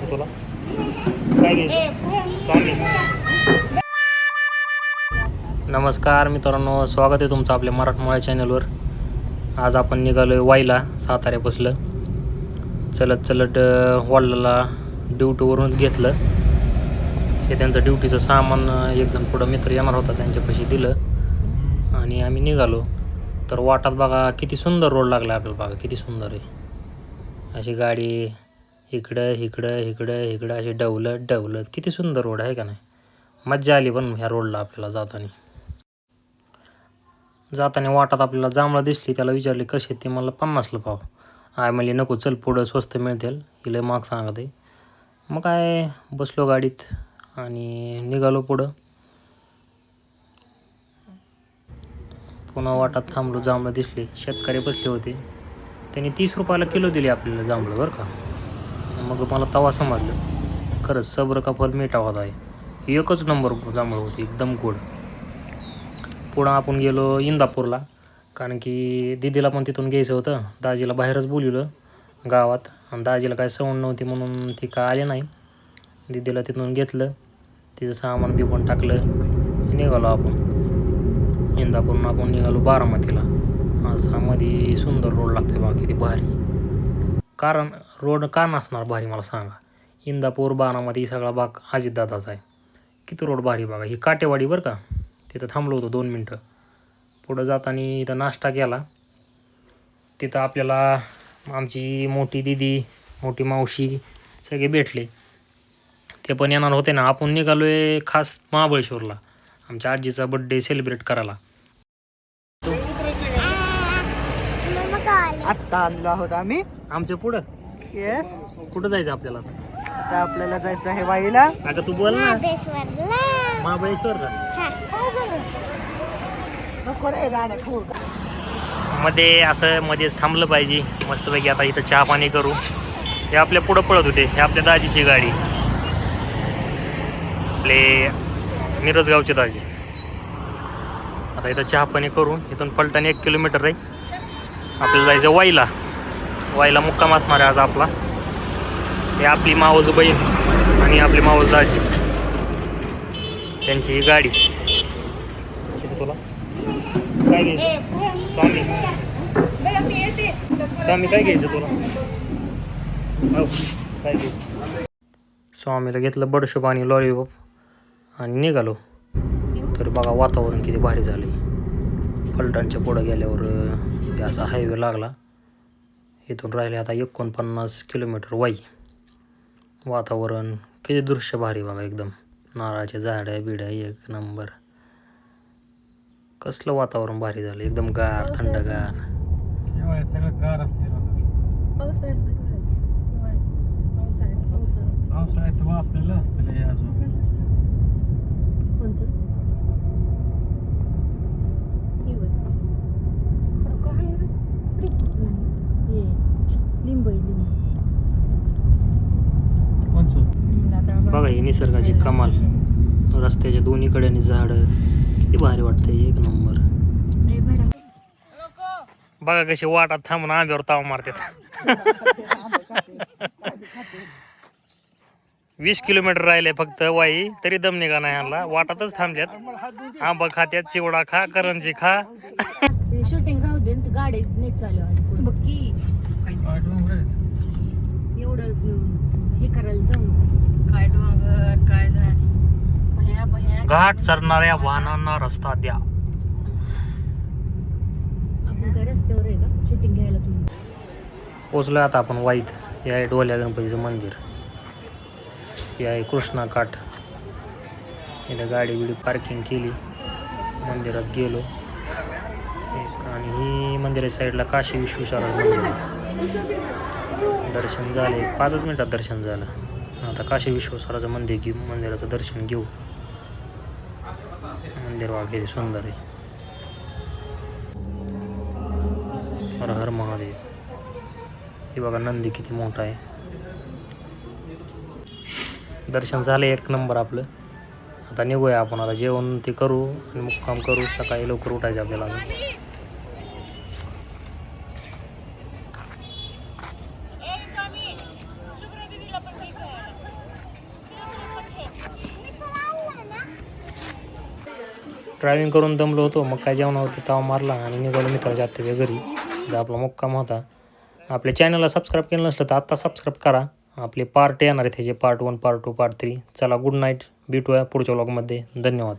तुला काय घ्यायचं? नमस्कार मित्रांनो, स्वागत आहे तुमचं आपल्या मराठमोळ्या चॅनलवर. आज आपण निघालो आहे वाईला, साताऱ्यापासलं. चलत वडिलाला ड्युटीवरूनच घेतलं. हे त्यांचं ड्युटीचं सामान एक जण पुढं मित्र येणार होता, त्यांच्यापाशी दिलं आणि आम्ही निघालो. तर वाटात बघा किती सुंदर रोड लागला आपल्याला, बघा किती सुंदर आहे. अशी गाडी इकडं अशी डवलत किती सुंदर रोड आहे का नाही. मज्जा आली पण ह्या रोडला आपल्याला जाताना वाटात आपल्याला जांभळं दिसली. त्याला विचारले कसे, ते मला 50ला पाव. आय म्हणले नको, चल पुढं स्वस्त मिळतील, हिला माग सांगत आहे. मग काय बसलो गाडीत आणि निघालो पुढं. पुन्हा वाटात थांबलो, जांभळं दिसले. शेतकरी बसले होते, त्यांनी 30 रुपयाला किलो दिले आपल्याला जांभळं बरं का. मग मला तवा समजलं खरंच सब्र का फल मीठा होता आहे. एकच नंबर जांभळं होती, एकदम गोड. पुढं आपण गेलो इंदापूरला, कारण की दिदीला पण तिथून घ्यायचं होतं. दाजीला बाहेरच बोलवलं गावात, आणि दाजीला काय सवड नव्हती म्हणून ती काय आले नाही. दिदीला तिथून घेतलं, तिचं सामान बिपण टाकलं, निघालो आपण. इंदापूरनं आपण निघालो बारामतीला. असा मध्ये सुंदर रोड लागते बघा, किती भारी. कारण रोड का नसणार भारी मला सांगा. इंदापूर बारामती सगळा भाग अजितदादाचा आहे. किती रोड भारी बघा. ही काटेवाडी बरं का, तिथं थांबलो होतो 2 मिनटं. पुढं जाताना इथं नाश्ता केला. तिथं आपल्याला आमची मोठी दिदी, मोठी मावशी सगळे भेटले. ते पण येणार होते ना. आपण निघालो आहे खास महाबळेश्वरला आमच्या आजीचा बड्डे सेलिब्रेट करायला. आत्ता आलो आहोत आम्ही आमच्या पुढं. येस, कुठं जायचं आपल्याला? आता आपल्याला जायचं आहे वाईला. अगं तू बोल ना. महाबळेश्वरला मध्ये असं मध्येच थांबलं पाहिजे मस्तपैकी. आता इथं चहा पाणी करू. हे आपल्या पुढं पळत होते, हे आपल्या दाजीची गाडी, आपले मिरजगावचे दाजी. आता इथं चहा पाणी करू. इथून पलटाने 1 किलोमीटर आहे. आपल्याला जायचं वाईला मुक्काम असणार आहे आज आपला. हे आपली मावस बहीण आणि आपली मावस दाजी, त्यांची ही गाडी. तुला काय घ्यायचं स्वामी काय घ्यायचं तुला? काय घ्यायचं? स्वामीला घेतलं बडशोप आणि लॉलीपॉप आणि निघालो. तर बघा वातावरण किती भारी झालं. फलटणच्या पुढं गेल्यावर असा हायवे लागला. इथून राहिले आता 49 किलोमीटर वाई. वातावरण किती दृश्य भारी बघा, एकदम नारळाच्या झाड्या बिड्या एक नंबर. कसलं वातावरण भारी झालं, एकदम गार थंडगार. बघा ही निसर्गाची कमाल. रस्त्याच्या दोन्ही कडेने झाडं, किती भारी वाटतंय, एक नंबर. बघा कशी वाटात थांबून आंब्यावर ताव मारतात. 20 किलोमीटर राहिले फक्त वाई, तरी दम निघा नाही आणला. वाटातच थांबल्यात. आंबा खात्यात, चिवडा खा, करंजी खा. शूटिंग राहू दे, गाडी नीट चालू बघ की एवढं हे करायला जाऊन काय डोंगर काय झाड. घाट चरणाऱ्या वाहनांना रस्ता द्या. आपण काय रस्त्यावर आहे का शूटिंग घ्यायला? तुम्ही पोचलो आता आपण वाईत. हे आहे डोल्या गणपतीचं मंदिर, हे आहे कृष्णा काठ. इथं गाडी बिडी पार्किंग केली, मंदिरात गेलो. आणि ही मंदिराच्या साईडला काशी विश्वेश्वराचं मंदिर आहे. दर्शन झाले, 5 मिनिटात दर्शन झालं. आता काशी विश्वेश्वराचं मंदिराचं दर्शन घेऊ. मंदिर वगैरे सुंदर आहे. हर हर महादेव. हे बघा नंदी किती मोठा आहे. दर्शन झालं एक नंबर आपलं. आता निघूया आपण. आता जेवण ते करू आणि मुक्काम करू. सकाळी लवकर उठायचं आपल्याला. ड्रायव्हिंग करून दमलो होतो. मग काय जेवण होतं तवा मारला आणि निघालो मित्राच्या आत्याच्या घरी. तर आपला मुक्काम होता. आपल्या चॅनलला सबस्क्राईब केलं नसलं तर आत्ता सबस्क्राईब करा. आपले पार्ट येणार आहेत ह्याचे, पार्ट 1, पार्ट 2, पार्ट 3. चला गुड नाईट, भेटूया पुढच्या व्लॉगमध्ये. धन्यवाद.